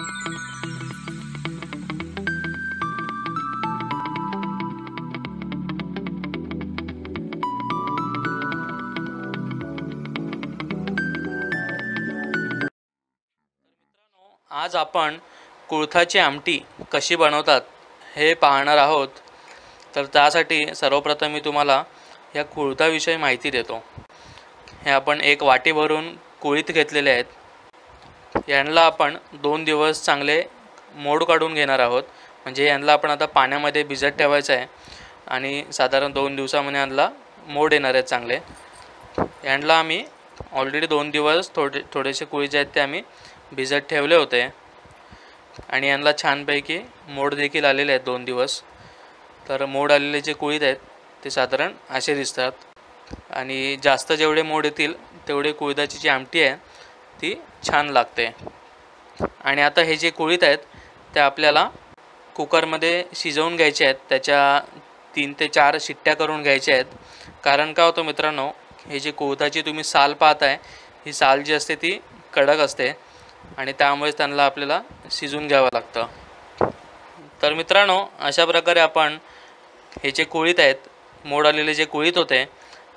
आज आपण कुळथाची आमटी कशी बनवतात हे पाहणार आहोत। तर त्यासाठी सर्वप्रथम मी तुम्हाला या कुळथाविषयी माहिती देतो। हे आपण एक वाटी भरून कुळीथ घेतलेले आहेत। यांना आपण 2 दिवस चांगले मोड काढून घेणार आहोत। म्हणजे यांना आपण आता पाण्यामध्ये भिजत ठेवायचं आहे आणि साधारण 2 दिवसामध्ये यांना मोड येणार आहेत चांगले। यांना आम्ही ऑलरेडी 2 दिवस थोडेसे कुळीथ जे आहेत ते आम्ही भिजत ठेवले होते आणि यांना छानपैकी मोड देखील आलेले आहेत 2 दिवस। तर मोड आलेले जे कुळीथ आहेत ते साधारण असे दिसतात आणि जास्त जेवढे मोड येतील तेवढे कुळथाची जी आमटी आहे ती छान लागते। आणि आता हे जे कुळीथ आहेत ते आपल्याला कुकरमध्ये शिजवून घ्यायचे आहेत। त्याच्या 3 ते 4 शिट्ट्या करून घ्यायच्या आहेत। कारण काय होतं मित्रांनो, हे जे कुळथाची तुम्ही साल पाहताय ही साल जी असते ती कडक असते आणि त्यामुळे त्यांना आपल्याला शिजून घ्यावं लागतं। तर मित्रांनो, अशा प्रकारे आपण हे जे कुळीथ आहेत, मोड आलेले जे कुळीथ होते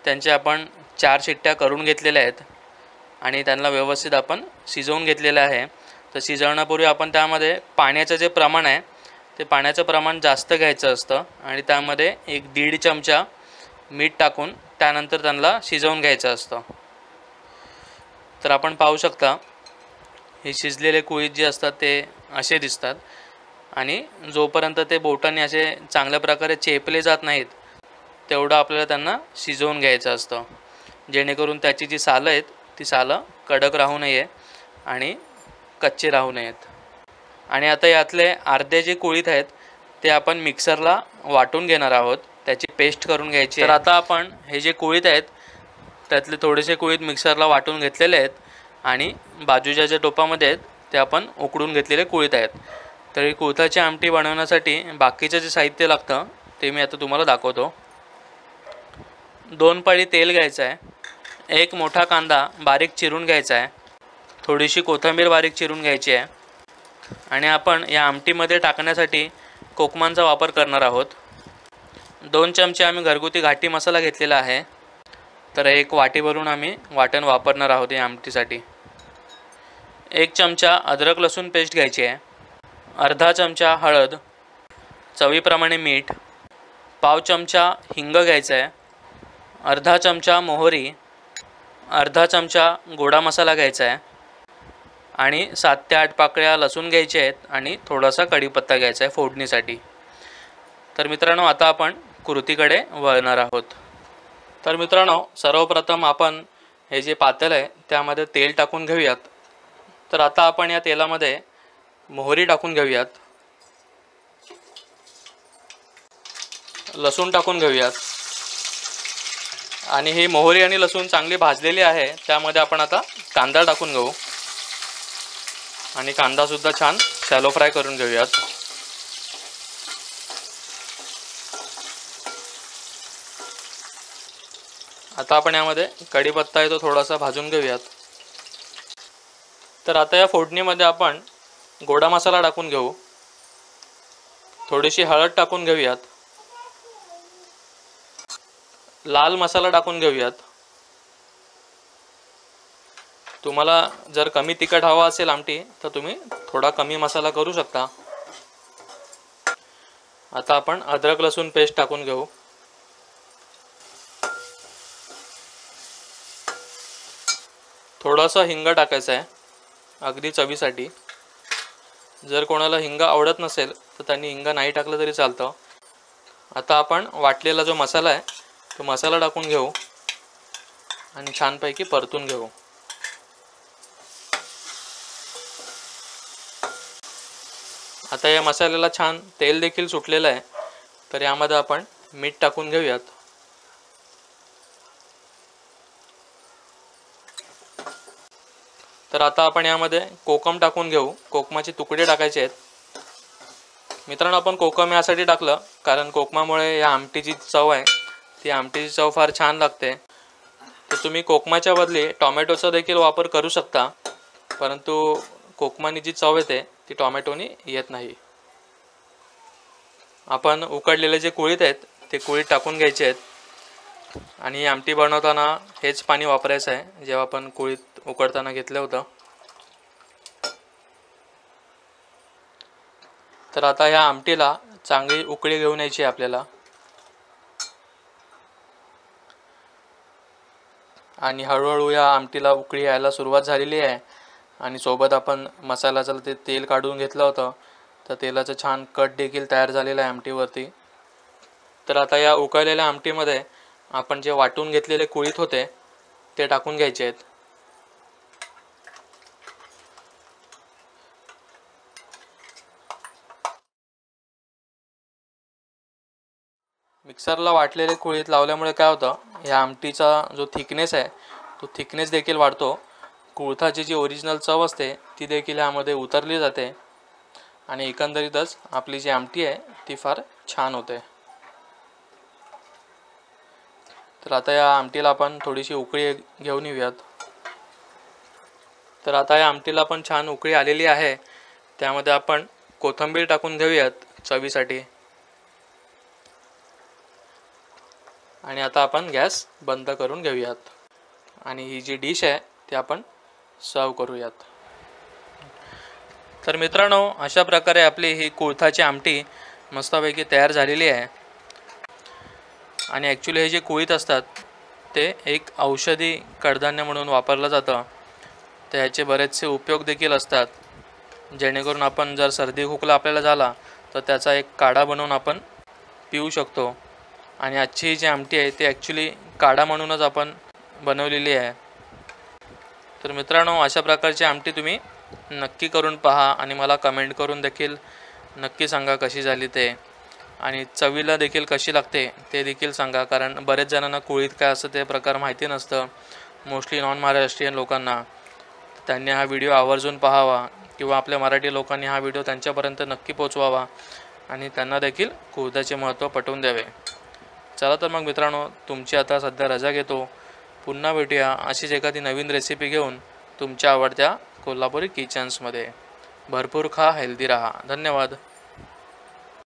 त्यांचे आपण 4 शिट्ट्या करून घेतलेल्या आहेत आणि त्यांना व्यवस्थित आपण शिजवून घेतलेलं आहे। तर शिजवण्यापूर्वी आपण त्यामध्ये पाण्याचं जे प्रमाण आहे ते पाण्याचं प्रमाण जास्त घ्यायचं असतं आणि त्यामध्ये 1-1.5 चमचा मीठ टाकून त्यानंतर त्यांना शिजवून घ्यायचं असतं। तर आपण पाहू शकता हे शिजलेले कुळीथ जे असतात ते असे दिसतात आणि जोपर्यंत ते बोटाने असे चांगल्या प्रकारे चेपले जात नाहीत तेवढं आपल्याला त्यांना शिजवून घ्यायचं असतं, जेणेकरून त्याची जी सालं आहेत ती सालं कडक राहू नये आणि कच्चे राहू नयेत। आणि आता यातले अर्धे जे कुळीथ आहेत ते आपण मिक्सरला वाटून घेणार आहोत, त्याची पेस्ट करून घ्यायची आहे। तर आता आपण हे जे कुळीथ आहेत त्यातले थोडेसे कुळीथ मिक्सरला वाटून घेतलेले आहेत आणि बाजूच्या ज्या टोपामध्ये आहेत ते आपण उकडून घेतलेले कुळीथ आहेत। तर ही कुळथाची आमटी बनवण्यासाठी बाकीचं जे साहित्य लागतं ते मी आता तुम्हाला दाखवतो। 2 पळी तेल घ्यायचं आहे, 1 मोठा कांदा बारीक चिरून घ्यायचा आहे, थोडीशी कोथिंबीर बारीक चिरून घ्यायची आहे आणि आपण या आमटीमध्ये टाकण्यासाठी कोकमांचा वापर करणार आहोत। 2 चमचे आम्ही घरगुती घाटी मसाला घेतलेला आहे। तर 1 वाटी भरून आम्ही वाटण वापरणार आहोत या आमटीसाठी। 1 चमचा अद्रक लसूण पेस्ट घ्यायची आहे, अर्धा चमचा हळद, चवीप्रमाणे मीठ, पाव चमचा हिंग घ्यायचा आहे, अर्धा चमचा मोहरी, अर्धा चमचा गोडा मसाला घ्यायचा आहे आणि 7 ते 8 पाकळ्या लसूण घ्यायचे आहेत आणि थोडासा कढीपत्ता घ्यायचा आहे फोडणीसाठी। तर मित्रांनो, आता आपण कृतीकडे वळणार आहोत। तर मित्रांनो, सर्वप्रथम आपण हे जे पातेलं आहे त्यामध्ये तेल टाकून घेऊयात। तर आता आपण या तेलामध्ये मोहरी टाकून घेऊयात, लसूण टाकून घेऊयात आणि ही मोहरी आणि लसूण चांगली भाजलेली आहे त्यामध्ये आपण आता कांदा टाकून घेऊ आणि कांदासुद्धा छान शॅलो फ्राय करून घेऊयात। आता आपण यामध्ये कढीपत्ता आहे तो थोडासा भाजून घेऊयात। तर आता या फोडणीमध्ये आपण गोडा मसाला टाकून घेऊ, थोडीशी हळद टाकून घेऊयात, लाल मसाला टाकून घेऊयात। तुम्हाला जर कमी तिखट हवा असेल आमटी तर तुम्ही थोडा कमी मसाला करू शकता। आता आपण अद्रक लसूण पेस्ट टाकून घेऊ, थोडासा हिंग टाकायचा आहे अगदी चवीसाठी। जर कोणाला हिंग आवडत नसेल तर त्यांनी हिंग नाही टाकलं तरी चालतं। आता आपण वाटलेला जो मसाला आहे तो मसाला टाकून घेऊ आणि छानपैकी परतून घेऊ। आता या मसाल्याला छान तेल देखील सुटलेलं आहे, तर यामध्ये आपण मीठ टाकून घेऊयात। तर आता आपण यामध्ये कोकम टाकून घेऊ, कोकमाचे तुकडे टाकायचे आहेत। मित्रांनो, आपण कोकम यासाठी टाकलं कारण कोकमामुळे या आमटीची चव आहे ती आमटीची चव फार छान लागते। तर तुम्ही कोकमाच्या बदली टोमॅटोचा देखील वापर करू शकता, परंतु कोकमानी जी चव येते ती टोमॅटोनी येत नाही. आपण उकडलेले जे कुळीत आहेत ते कुळीत टाकून घ्यायचे आहेत आणि आमटी बनवताना हेच पाणी वापरायचं आहे जेव्हा आपण कुळीत उकडताना घेतलं होतं. तर आता ह्या आमटीला चांगली उकळी घेऊन यायची आपल्याला आणि हळूहळू या आमटीला उकळी यायला सुरुवात झालेली आहे आणि सोबत आपण मसाल्याचं ते तेल काढून घेतलं होतं तर तेलाचं छान कट देखील तयार झालेलं आहे आमटीवरती. तर आता या उकळलेल्या आमटीमध्ये आपण जे वाटून घेतलेले कुळीत होते ते टाकून घ्यायचे आहेत. मिक्सरला वाटलेले कुळीत लावल्यामुळे काय होतं, या आमटीचा जो थिकनेस आहे तो थिकनेस देखील वाढतो. कुळथाची जी ओरिजिनल चव असते ती देखील यामध्ये उतरली जाते आणि एकंदरीतच आपली जी आमटी आहे ती फार छान होते. तर आता या आमटीला आपण थोडीशी उकळी घेऊन येऊयात. तर आता या आमटीला आपण छान उकळी आलेली आहे, त्यामध्ये आपण कोथिंबीर टाकून घेऊयात चवीसाठी. आणि आता आपण गॅस बंद करून घेऊयात आणि ही जी डिश आहे ती आपण सर्व करूयात. तर मित्रांनो, अशा प्रकारे आपली ही कुळथाची आमटी मस्तपैकी तयार झालेली आहे. आणि ॲक्च्युली हे जे कुळीत असतात ते एक औषधी कडधान्य म्हणून वापरलं जातं. तर ह्याचे बरेचसे उपयोग देखील असतात, जेणेकरून आपण जर सर्दी खोकला आपल्याला झाला तर त्याचा एक काढा बनवून आपण पिऊ शकतो. आणि आजची ही जी आमटी आहे ती ॲक्च्युली काढा म्हणूनच आपण बनवलेली आहे. तर मित्रांनो, अशा प्रकारची आमटी तुम्ही नक्की करून पहा आणि मला कमेंट करून देखील नक्की सांगा कशी झाली ते, आणि चवीला देखील कशी लागते ते देखील सांगा. कारण बरेच जणांना कुळीत काय असतं ते प्रकार माहिती नसतं, मोस्टली नॉन महाराष्ट्रीयन लोकांना. त्यांनी हा व्हिडिओ आवर्जून पाहावा किंवा आपल्या मराठी लोकांनी हा व्हिडिओ त्यांच्यापर्यंत नक्की पोचवावा आणि त्यांना देखील कुळथाचे महत्त्व पटवून द्यावे. चला तर मग मित्रांनो, तुमची आता सध्या रजा घेतो. पुन्हा भेटूया अशीच एखादी नवीन रेसिपी घेऊन तुमच्या आवडत्या कोल्हापुरी किचन्समध्ये. भरपूर खा, हेल्दी राहा. धन्यवाद.